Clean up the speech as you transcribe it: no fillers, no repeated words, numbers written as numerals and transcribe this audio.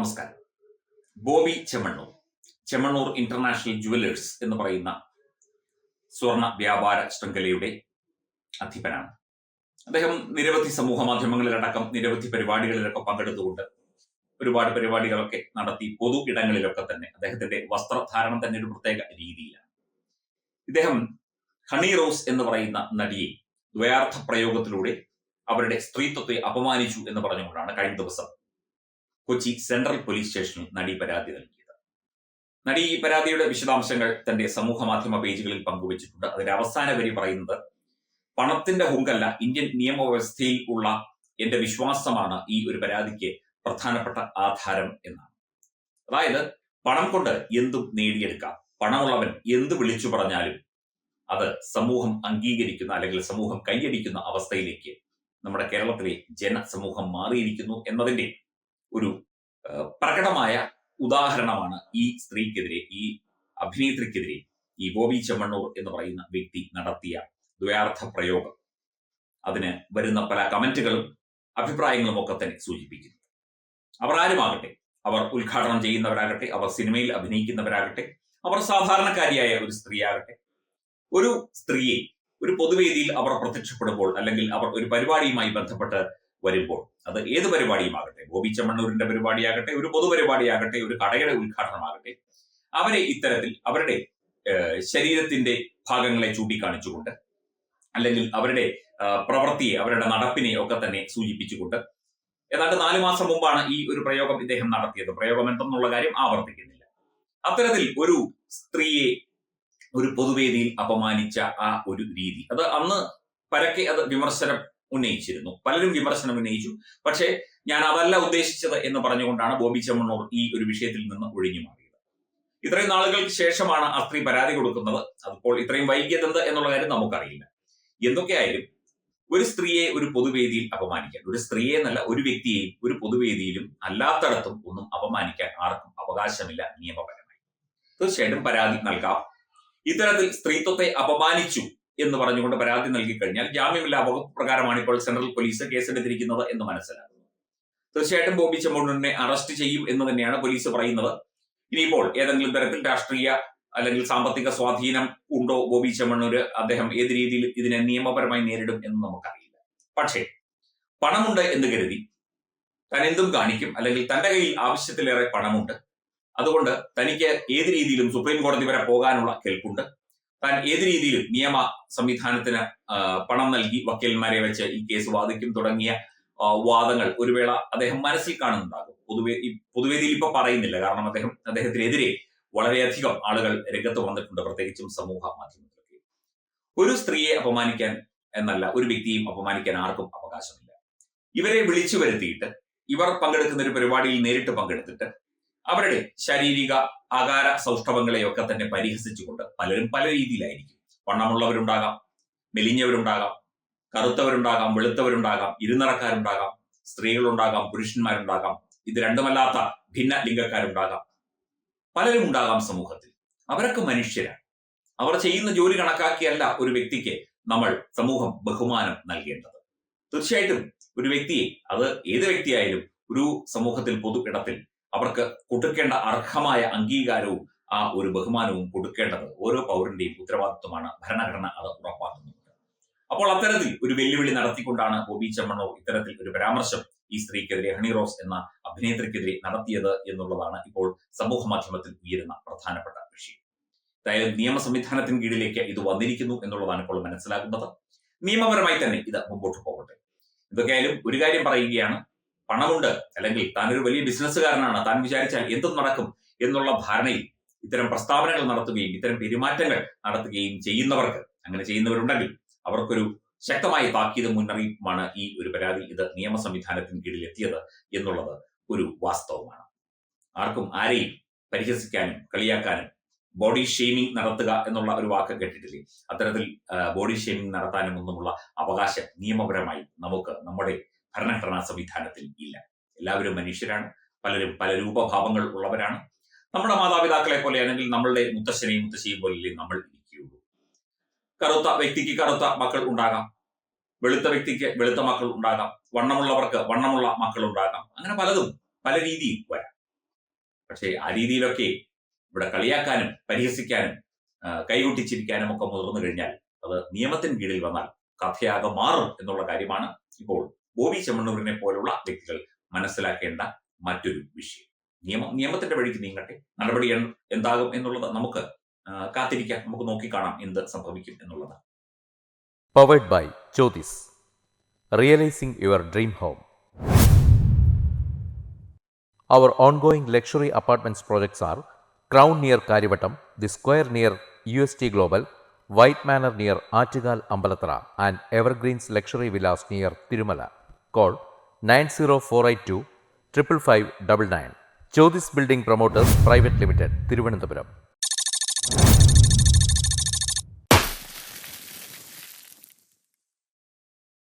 നമസ്കാരം. Bobby Chemmanur international jewellers എന്ന് പറയുന്ന സ്വർണ്ണ വ്യാപാര ശൃംഖലയുടെ അധിപനാണ്. അദ്ദേഹം നിരവധി സമൂഹ മാധ്യമങ്ങളിലടക്കം നിരവധി പരിപാടികളിലൊക്കെ പങ്കെടുത്തുകൊണ്ട് ഒരുപാട് പരിപാടികളൊക്കെ നടത്തി പൊതു ഇടങ്ങളിലൊക്കെ തന്നെ അദ്ദേഹത്തിന്റെ വസ്ത്രധാരണം തന്നെ ഒരു പ്രത്യേക രീതിയിലാണ്. ഇദ്ദേഹം ഹണി റോസ് എന്ന് പറയുന്ന നടിയെ ദ്വയാർത്ഥ പ്രയോഗത്തിലൂടെ അവരുടെ സ്ത്രീത്വത്തെ അപമാനിച്ചു എന്ന് പറഞ്ഞുകൊണ്ടാണ് കഴിഞ്ഞ ദിവസം കൊച്ചി സെൻട്രൽ പോലീസ് സ്റ്റേഷനിൽ നടി പരാതി നൽകിയത്. നടി ഈ പരാതിയുടെ വിശദാംശങ്ങൾ തന്റെ സമൂഹ മാധ്യമ പേജുകളിൽ പങ്കുവച്ചിട്ടുണ്ട്. അതിന്റെ അവസാന വരി പറയുന്നത്, പണത്തിന്റെ ഹുങ്കല്ല, ഇന്ത്യൻ നിയമവ്യവസ്ഥയിൽ ഉള്ള എന്റെ വിശ്വാസമാണ് ഈ ഒരു പരാതിക്ക് പ്രധാനപ്പെട്ട ആധാരം എന്നാണ്. അതായത് പണം കൊണ്ട് എന്തും നേടിയെടുക്കാം, പണമുള്ളവൻ എന്ത് വിളിച്ചു പറഞ്ഞാലും അത് സമൂഹം അംഗീകരിക്കുന്ന അല്ലെങ്കിൽ സമൂഹം കൈയടിക്കുന്ന അവസ്ഥയിലേക്ക് നമ്മുടെ കേരളത്തിലെ ജനസമൂഹം മാറിയിരിക്കുന്നു എന്നതിന്റെ ഒരു പ്രകടമായ ഉദാഹരണമാണ് ഈ സ്ത്രീക്കെതിരെ, ഈ അഭിനേത്രിക്കെതിരെ ഈ ബോബി ചെമ്മണ്ണൂർ എന്ന് പറയുന്ന വ്യക്തി നടത്തിയ ദ്വയാർത്ഥ പ്രയോഗം. അതിന് വരുന്ന പല കമന്റുകളും അഭിപ്രായങ്ങളും ഒക്കെ തന്നെ സൂചിപ്പിക്കുന്നു. അവർ ആരുമാകട്ടെ, അവർ ഉദ്ഘാടനം ചെയ്യുന്നവരാകട്ടെ, അവർ സിനിമയിൽ അഭിനയിക്കുന്നവരാകട്ടെ, അവർ സാധാരണക്കാരിയായ ഒരു സ്ത്രീയാകട്ടെ, ഒരു സ്ത്രീയെ ഒരു പൊതുവേദിയിൽ അവർ പ്രത്യക്ഷപ്പെടുമ്പോൾ അല്ലെങ്കിൽ അവർ ഒരു പരിപാടിയുമായി ബന്ധപ്പെട്ട് വരുമ്പോൾ, അത് ഏത് പരിപാടിയുമാകട്ടെ, ബോബി ചെമ്മണ്ണൂരിന്റെ പരിപാടിയാകട്ടെ, ഒരു പൊതുപരിപാടിയാകട്ടെ, ഒരു കടയുടെ ഉദ്ഘാടനമാകട്ടെ, അവരെ ഇത്തരത്തിൽ അവരുടെ ശരീരത്തിന്റെ ഭാഗങ്ങളെ ചൂണ്ടിക്കാണിച്ചുകൊണ്ട് അല്ലെങ്കിൽ അവരുടെ പ്രവൃത്തിയെ, അവരുടെ നടപ്പിനെ ഒക്കെ തന്നെ സൂചിപ്പിച്ചുകൊണ്ട് ഏതാണ്ട് 4 മാസം മുമ്പാണ് ഈ ഒരു പ്രയോഗം ഇദ്ദേഹം നടത്തിയത്. പ്രയോഗം എന്തെന്നുള്ള കാര്യം ആവർത്തിക്കുന്നില്ല. അത്തരത്തിൽ ഒരു സ്ത്രീയെ ഒരു പൊതുവേദിയിൽ അപമാനിച്ച ആ ഒരു രീതി, അത് അന്ന് പരക്കെ അത് വിമർശനം ഉന്നയിച്ചിരുന്നു. പലരും വിമർശനം ഉന്നയിച്ചു. പക്ഷേ ഞാൻ അതല്ല ഉദ്ദേശിച്ചത് എന്ന് പറഞ്ഞുകൊണ്ടാണ് ബോബി ചെമ്മണ്ണൂർ ഈ ഒരു വിഷയത്തിൽ നിന്ന് ഒഴിഞ്ഞു മാറിയത്. ഇത്രയും നാളുകൾക്ക് ശേഷമാണ് ആ സ്ത്രീ പരാതി കൊടുക്കുന്നത്. അതിപ്പോൾ ഇത്രയും വൈകിയതെന്ത് എന്നുള്ള കാര്യം നമുക്കറിയില്ല. എന്തൊക്കെയായാലും ഒരു സ്ത്രീയെ ഒരു പൊതുവേദിയിൽ അപമാനിക്കാൻ, ഒരു സ്ത്രീയെ എന്നല്ല ഒരു വ്യക്തിയെയും ഒരു പൊതുവേദിയിലും അല്ലാത്തടത്തും ഒന്നും അപമാനിക്കാൻ ആർക്കും അവകാശമില്ല നിയമപരമായി. തീർച്ചയായിട്ടും പരാതി നൽകാം. ഇത്തരത്തിൽ സ്ത്രീത്വത്തെ അപമാനിച്ചു എന്ന് പറഞ്ഞുകൊണ്ട് പരാതി നൽകിക്കഴിഞ്ഞാൽ ജാമ്യമില്ലാ വകുപ്പ് പ്രകാരമാണ് ഇപ്പോൾ സെൻട്രൽ പോലീസ് കേസെടുത്തിരിക്കുന്നത് എന്ന് മനസ്സിലാക്കുന്നു. തീർച്ചയായിട്ടും ബോബി ചെമ്മണ്ണൂരിനെ അറസ്റ്റ് ചെയ്യും എന്ന് തന്നെയാണ് പോലീസ് പറയുന്നത്. ഇനിയിപ്പോൾ ഏതെങ്കിലും തരത്തിൽ രാഷ്ട്രീയ അല്ലെങ്കിൽ സാമ്പത്തിക സ്വാധീനം ഉണ്ടോ ബോബി ചെമ്മണ്ണൂര്, അദ്ദേഹം ഏത് രീതിയിൽ ഇതിനെ നിയമപരമായി നേരിടും എന്ന് നമുക്കറിയില്ല. പക്ഷേ പണമുണ്ട് എന്ന് കരുതി താൻ എന്തും കാണിക്കും, അല്ലെങ്കിൽ തന്റെ കയ്യിൽ ആവശ്യത്തിലേറെ പണമുണ്ട്, അതുകൊണ്ട് തനിക്ക് ഏത് രീതിയിലും സുപ്രീം കോടതി വരെ പോകാനുള്ള കെൽപ്പുണ്ട്, താൻ ഏത് രീതിയിലും നിയമ സംവിധാനത്തിന് പണം നൽകി വക്കീലന്മാരെ വെച്ച് ഈ കേസ് വാദിക്കും തുടങ്ങിയ വാദങ്ങൾ ഒരു വേള അദ്ദേഹം മനസ്സിൽ കാണുന്നുണ്ടാകും. പൊതുവേദിയിൽ ഇപ്പൊ പറയുന്നില്ല, കാരണം അദ്ദേഹത്തിനെതിരെ വളരെയധികം ആളുകൾ രംഗത്ത് വന്നിട്ടുണ്ട്, പ്രത്യേകിച്ചും സമൂഹ മാധ്യമത്തിലൊക്കെ. ഒരു സ്ത്രീയെ അപമാനിക്കാൻ എന്നല്ല, ഒരു വ്യക്തിയും അപമാനിക്കാൻ ആർക്കും അവകാശമില്ല. ഇവരെ വിളിച്ചു വരുത്തിയിട്ട് ഇവർ പങ്കെടുക്കുന്ന ഒരു പരിപാടിയിൽ നേരിട്ട് പങ്കെടുത്തിട്ട് അവരുടെ ശാരീരിക ആകാര സൗഷ്ഠവങ്ങളെയൊക്കെ തന്നെ പരിഹസിച്ചുകൊണ്ട് പലരും പല രീതിയിലായിരിക്കും. വണ്ണമുള്ളവരുണ്ടാകാം, മെലിഞ്ഞവരുണ്ടാകാം, കറുത്തവരുണ്ടാകാം, വെളുത്തവരുണ്ടാകാം, ഇരുനിറക്കാരുണ്ടാകാം, സ്ത്രീകളുണ്ടാകാം, പുരുഷന്മാരുണ്ടാകാം, ഇത് രണ്ടുമല്ലാത്ത ഭിന്ന ലിംഗക്കാരുണ്ടാകാം, പലരും ഉണ്ടാകാം സമൂഹത്തിൽ. അവരൊക്കെ മനുഷ്യരാണ്. അവർ ചെയ്യുന്ന ജോലി കണക്കാക്കിയല്ല ഒരു വ്യക്തിക്ക് നമ്മൾ സമൂഹം ബഹുമാനം നൽകേണ്ടത്. തീർച്ചയായിട്ടും ഒരു വ്യക്തിയെ, അത് ഏത് വ്യക്തിയായാലും ഒരു സമൂഹത്തിൽ പൊതു ഇടത്തിൽ അവർക്ക് കൊടുക്കേണ്ട അർഹമായ അംഗീകാരവും ആ ഒരു ബഹുമാനവും കൊടുക്കേണ്ടത് ഓരോ പൗരന്റെയും ഉത്തരവാദിത്വമാണ്. ഭരണഘടന അത് ഉറപ്പാക്കുന്നുണ്ട്. അപ്പോൾ അത്തരത്തിൽ ഒരു വെല്ലുവിളി നടത്തിക്കൊണ്ടാണ് ബോബി ചെമ്മണ്ണൂർ ഇത്തരത്തിൽ ഒരു പരാമർശം ഈ സ്ത്രീക്കെതിരെ, ഹണി റോസ് എന്ന അഭിനേത്രിക്കെതിരെ നടത്തിയത് എന്നുള്ളതാണ് ഇപ്പോൾ സമൂഹ മാധ്യമത്തിൽ ഉയരുന്ന പ്രധാനപ്പെട്ട വിഷയം. അതായത് നിയമ സംവിധാനത്തിന് കീഴിലേക്ക് ഇത് വന്നിരിക്കുന്നു എന്നുള്ളതാണ് ഇപ്പോൾ മനസ്സിലാക്കുന്നത്. നിയമപരമായി തന്നെ ഇത് മുമ്പോട്ട് പോകട്ടെ. എന്തൊക്കെയായാലും ഒരു കാര്യം പറയുകയാണ്, പണമുണ്ട്, അല്ലെങ്കിൽ താനൊരു വലിയ ബിസിനസ്സുകാരനാണ്, താൻ വിചാരിച്ചാൽ എന്തും നടക്കും എന്നുള്ള ധാരണയിൽ ഇത്തരം പ്രസ്താവനകൾ നടത്തുകയും ഇത്തരം പെരുമാറ്റങ്ങൾ നടത്തുകയും ചെയ്യുന്നവർക്ക്, അങ്ങനെ ചെയ്യുന്നവരുണ്ടെങ്കിൽ അവർക്കൊരു ശക്തമായ താക്കീത് മുന്നറിയിപ്പുമാണ് ഈ ഒരു പരാതി. ഇത് നിയമ സംവിധാനത്തിന് കീഴിൽ എത്തിയത് എന്നുള്ളത് ഒരു വാസ്തവമാണ്. ആർക്കും ആരെയും പരിഹസിക്കാനും കളിയാക്കാനും ബോഡി ഷെയ്മിംഗ് നടത്തുക എന്നുള്ള ഒരു വാക്ക് കേട്ടിട്ടില്ലേ? അത്തരത്തിൽ ബോഡി ഷെയ്മിംഗ് നടത്താനും ഒന്നുമുള്ള അവകാശം നിയമപരമായി നമുക്ക് നമ്മുടെ ഭരണഘടനാ സംവിധാനത്തിൽ ഇല്ല. എല്ലാവരും മനുഷ്യരാണ്. പലരും പല രൂപഭാവങ്ങൾ ഉള്ളവരാണ്. നമ്മുടെ മാതാപിതാക്കളെ പോലെ അല്ലെങ്കിൽ നമ്മളുടെ മുത്തശ്ശനെയും മുത്തശ്ശിയും പോലെ നമ്മൾ ഇരിക്കുകയുള്ളൂ. കറുത്ത വ്യക്തിക്ക് കറുത്ത മക്കൾ ഉണ്ടാകാം, വെളുത്ത വ്യക്തിക്ക് വെളുത്ത മക്കൾ ഉണ്ടാകാം, വണ്ണമുള്ളവർക്ക് വണ്ണമുള്ള മക്കൾ ഉണ്ടാകാം. അങ്ങനെ പലതും പല രീതിയിൽ വരാം. പക്ഷേ ആ രീതിയിലൊക്കെ ഇവിടെ കളിയാക്കാനും പരിഹസിക്കാനും കൈകൊട്ടിച്ചിരിക്കാനും ഒക്കെ മുതിർന്നു കഴിഞ്ഞാൽ അത് നിയമത്തിന് കീഴിൽ വന്നാൽ കഥയാകെ മാറും എന്നുള്ള കാര്യമാണ് ഇപ്പോൾ ബോബി ചെമ്മണ്ണൂരിനെ പോലുള്ള വ്യക്തികൾ മനസ്സിലാക്കേണ്ട മറ്റൊരു വിഷയം. നിയമത്തിന്റെ വഴിക്ക് നീങ്ങട്ടെ. നടപടി എന്താകും എന്നുള്ളത് നമുക്ക് കാത്തിരിക്കാം. നമുക്ക് നോക്കിക്കാണാം എന്ത് സംഭവിക്കും എന്നുള്ളത്. Powered by Jyothis, realising your dream home. Our ongoing luxury apartments projects are Crown near Karivattam, The Square near UST Global, White Manor near Aattugal Ambalathara, and Evergreens Luxury Villas near Tirumala. Call 90482 55599. Jyothis Building Promoters Private Limited, Thiruvananthapuram.